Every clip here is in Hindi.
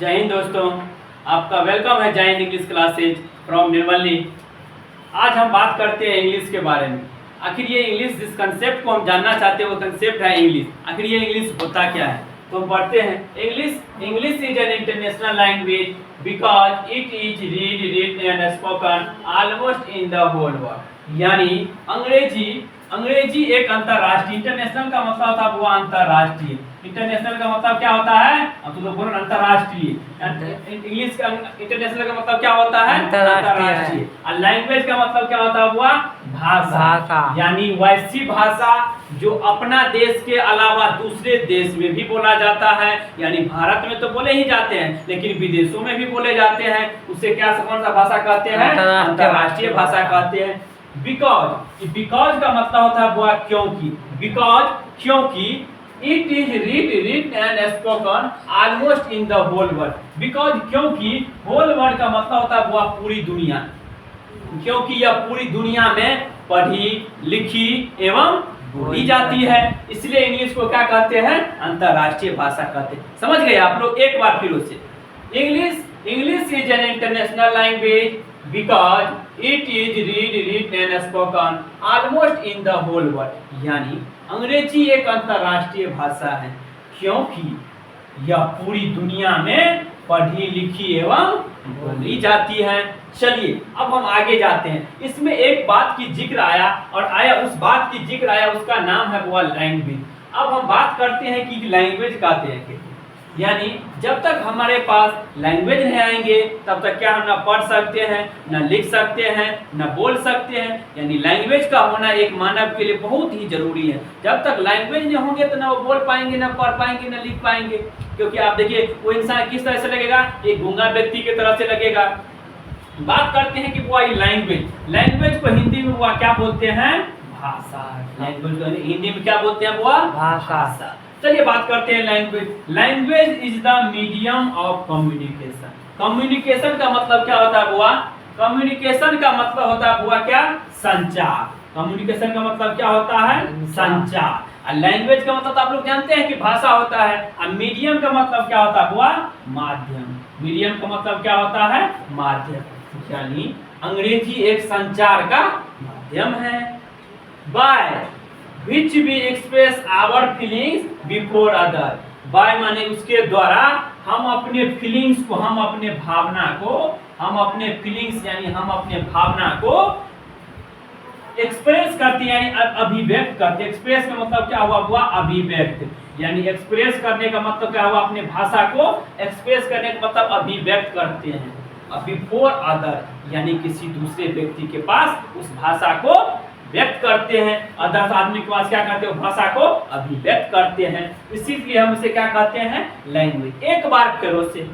जय हिंद दोस्तों, आपका वेलकम है जय Hind English classes from Nirmali. आज हम बात करते हैं इंग्लिश के बारे में। आखिर ये इंग्लिश जिस कंसेप्ट को हम जानना चाहते हैं वो कंसेप्ट है इंग्लिश। आखिर ये इंग्लिश होता क्या है, तो हम पढ़ते हैं। English is an international language because it is written and spoken almost in the whole world. यानी अंग्रेजी एक अंतरराष्ट्रीय, इंटरनेशनल का मतलब था वो अंतरराष्ट्रीय। इंटरनेशनल का मतलब क्या होता है, अब तो बोलो अंतरराष्ट्रीय। इंग्लिश का इंटरनेशनल का मतलब क्या होता है, अंतरराष्ट्रीय। और लैंग्वेज का मतलब क्या होता है, हुआ भाषा। यानी वैसी भाषा जो अपना देश के अलावा दूसरे देश में भी बोला जाता है। यानी भारत में तो बोले ही जाते हैं लेकिन विदेशों में भी बोले जाते हैं। उसे क्या, कौन सा भाषा कहते हैं, अंतरराष्ट्रीय भाषा कहते हैं। बिकॉज का मतलब होता है वो क्योंकि, क्योंकि it is written and spoken almost in the whole world. Because क्योंकि, होल वर्ल्ड का मतलब होता है वो पूरी दुनिया, क्योंकि यह पूरी दुनिया में पढ़ी लिखी एवं बोली जाती है, इसलिए इंग्लिश को क्या कहते हैं, अंतरराष्ट्रीय भाषा कहते हैं। समझ गए आप लोग, एक बार फिर से। English is an international language because it is written and spoken almost in the whole world. यानी अंग्रेजी एक अंतरराष्ट्रीय भाषा है क्योंकि यह पूरी दुनिया में पढ़ी लिखी एवं बोली जाती है। चलिए अब हम आगे जाते हैं। इसमें एक बात की जिक्र आया उस बात की जिक्र आया, उसका नाम है वो लैंग्वेज। अब हम बात करते हैं कि लैंग्वेज कहते हैं क्या। यानी जब तक हमारे पास लैंग्वेज नहीं आएंगे तब तक क्या हम ना पढ़ सकते हैं, ना लिख सकते हैं, ना बोल सकते हैं। यानी लैंग्वेज का होना एक मानव के लिए बहुत ही जरूरी है। जब तक लैंग्वेज नहीं होंगे तो ना वो बोल पाएंगे, ना पढ़ पाएंगे, ना लिख पाएंगे। क्योंकि आप देखिए वो इंसान किस तरह से लगेगा, एक गूंगा व्यक्ति की तरह से लगेगा। बात करते हैं कि वो लैंग्वेज को हिंदी में वो क्या बोलते हैं, भाषा। लैंग्वेज को हिंदी में क्या बोलते हैं, वो भाषा। चलिए बात करते हैं language is the medium of communication. Communication का मतलब क्या होता है बुआ, कम्युनिकेशन का मतलब होता है बुआ क्या, संचार। कम्युनिकेशन का मतलब क्या होता है, संचार। और लैंग्वेज का मतलब आप लोग जानते हैं कि भाषा होता है। और मीडियम का मतलब क्या होता है बुआ, माध्यम। मीडियम का मतलब क्या होता है, माध्यम। यानी अंग्रेजी एक संचार का माध्यम है। By which we express our feelings before other। by माने उसके द्वारा हम अपने फीलिंग्स को, हम अपने भावना को, हम अपने फीलिंग्स यानी हम अपने भावना को एक्सप्रेस करते हैं, यानी अभिव्यक्त करते हैं। एक्सप्रेस का मतलब क्या हुआ, अभिव्यक्त। यानी एक्सप्रेस करने का मतलब क्या हुआ, अपने भाषा को एक्सप्रेस करने का मतलब अभिव्यक्त करते हैं। बिफोर अदर यानी किसी दूसरे व्यक्ति के पास उस भाषा को व्यक्त करते हैं। अदर्स आदमी के पास क्या करते हैं, भाषा को अभिव्यक्त करते हैं। इसीलिए हम इसे क्या कहते हैं, लैंग्वेज। एक बार फिर से,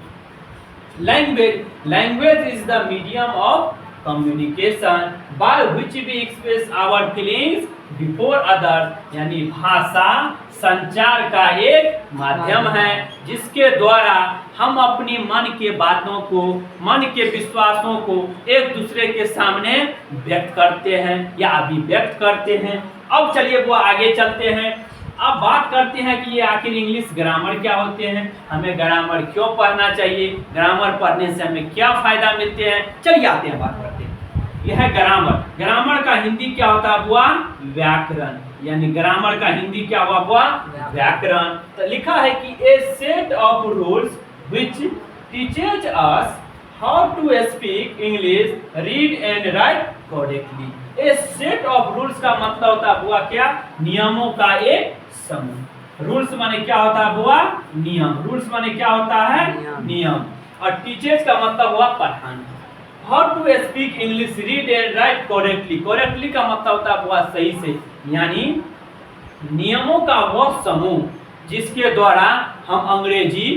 language is the medium of communication by which we express our feelings before others. यानी भाषा संचार का एक माध्यम है जिसके द्वारा हम अपनी मन के बातों को, मन के विश्वासों को एक दूसरे के सामने व्यक्त करते हैं या अभिव्यक्त करते हैं। अब चलिए वो आगे चलते हैं। अब बात करते हैं कि ये आखिर इंग्लिश ग्रामर क्या होते हैं, हमें ग्रामर क्यों पढ़ना चाहिए, ग्रामर पढ़ने से हमें क्या फायदा मिलते हैं। चलिए आते हैं, बात करते हैं। यह है ग्रामर का हिंदी क्या होता है बुआ, व्याकरण। यानी ग्रामर का हिंदी क्या हुआ बुआ, व्याकरण। तो लिखा है कि a set of rules which teaches us how to speak English, read and write correctly. A set of rules का मतलब होता है बुआ क्या, नियमों का एक समूह। रूल्स माने क्या होता है बुआ, नियम। रूल्स माने क्या होता है, नियम। और टीचेज का मतलब हुआ पढ़ाना। How to speak English, read and write correctly. Correctly का मतलब होता है बुआ सही से। यानी नियमों का वह समूह जिसके द्वारा हम अंग्रेजी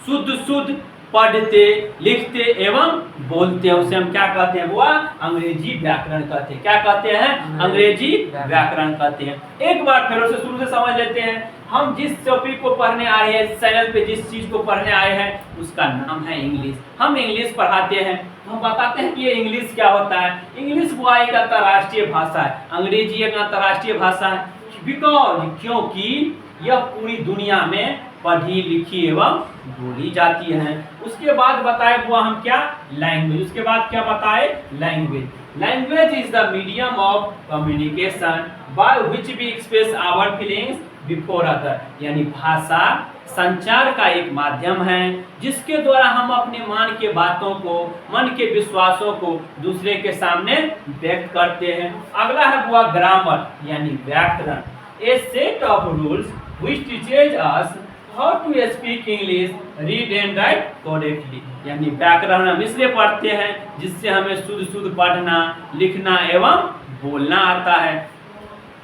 शुद्ध पढ़ते, लिखते एवं बोलते हैं, उसे हम क्या कहते हैं बुआ, अंग्रेजी व्याकरण कहते हैं। क्या कहते हैं, अंग्रेजी व्याकरण कहते हैं। एक बार फिर से शुरू से समझ लेते हैं। हम जिस टॉपिक को पढ़ने आए हैं, चैनल पे जिस चीज को पढ़ने आए हैं उसका नाम है इंग्लिश। हम इंग्लिश पढ़ाते हैं, हम बताते हैं कि ये इंग्लिश क्या होता है। इंग्लिश बुआ एक अंतरराष्ट्रीय भाषा है, अंग्रेजी एक अंतरराष्ट्रीय भाषा है। बिकॉज क्योंकि यह पूरी दुनिया में पढ़ी लिखी एवं बोली जाती हैं। उसके बाद बताए हुआ हम क्या, लैंग्वेज। उसके बाद क्या बताए, language. Language is the medium of communication by which we express our feelings before other, यानी भाषा संचार का एक माध्यम है जिसके द्वारा हम अपने मन के बातों को, मन के विश्वासों को दूसरे के सामने व्यक्त करते हैं। अगला है हुआ ग्रामर यानी व्याकरण, a set of rules which teaches us how to speak English, read and write correctly, यानी व्याकरण हम इसलिए पढ़ते हैं जिससे हमें शुद्ध शुद्ध पढ़ना, लिखना एवं बोलना आता है।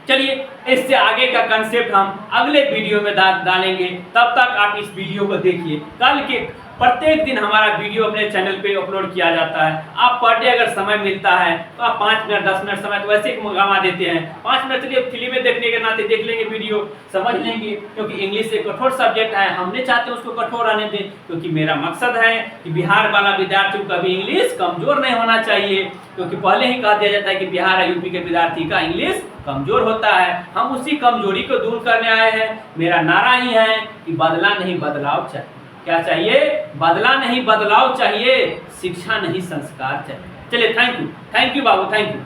चलिए इससे आगे का कंसेप्ट हम अगले वीडियो में डालेंगे। तब तक आप इस वीडियो को देखिए। कल के प्रत्येक दिन हमारा वीडियो अपने चैनल पे अपलोड किया जाता है। आप पर डे अगर समय मिलता है तो आप 5 मिनट 10 मिनट समय तो वैसे ही गंवा देते हैं। 5 मिनट चलिए फिल्में देखने के नाते देख लेंगे, वीडियो समझ लेंगे, क्योंकि इंग्लिश एक कठोर सब्जेक्ट है। हम नहीं चाहते उसको कठोर आने दें, क्योंकि मेरा मकसद है कि बिहार वाला विद्यार्थी को कभी इंग्लिश कमजोर नहीं होना चाहिए, क्योंकि पहले ही कह दिया जाता है कि बिहार और यूपी के विद्यार्थी का इंग्लिश कमजोर होता है। हम उसी कमजोरी को दूर करने आए हैं। मेरा नारा ही है कि बदला नहीं बदलाव चाहिए। क्या चाहिए, बदला नहीं बदलाव चाहिए, शिक्षा नहीं संस्कार चाहिए। चलिए thank you Babu, thank you.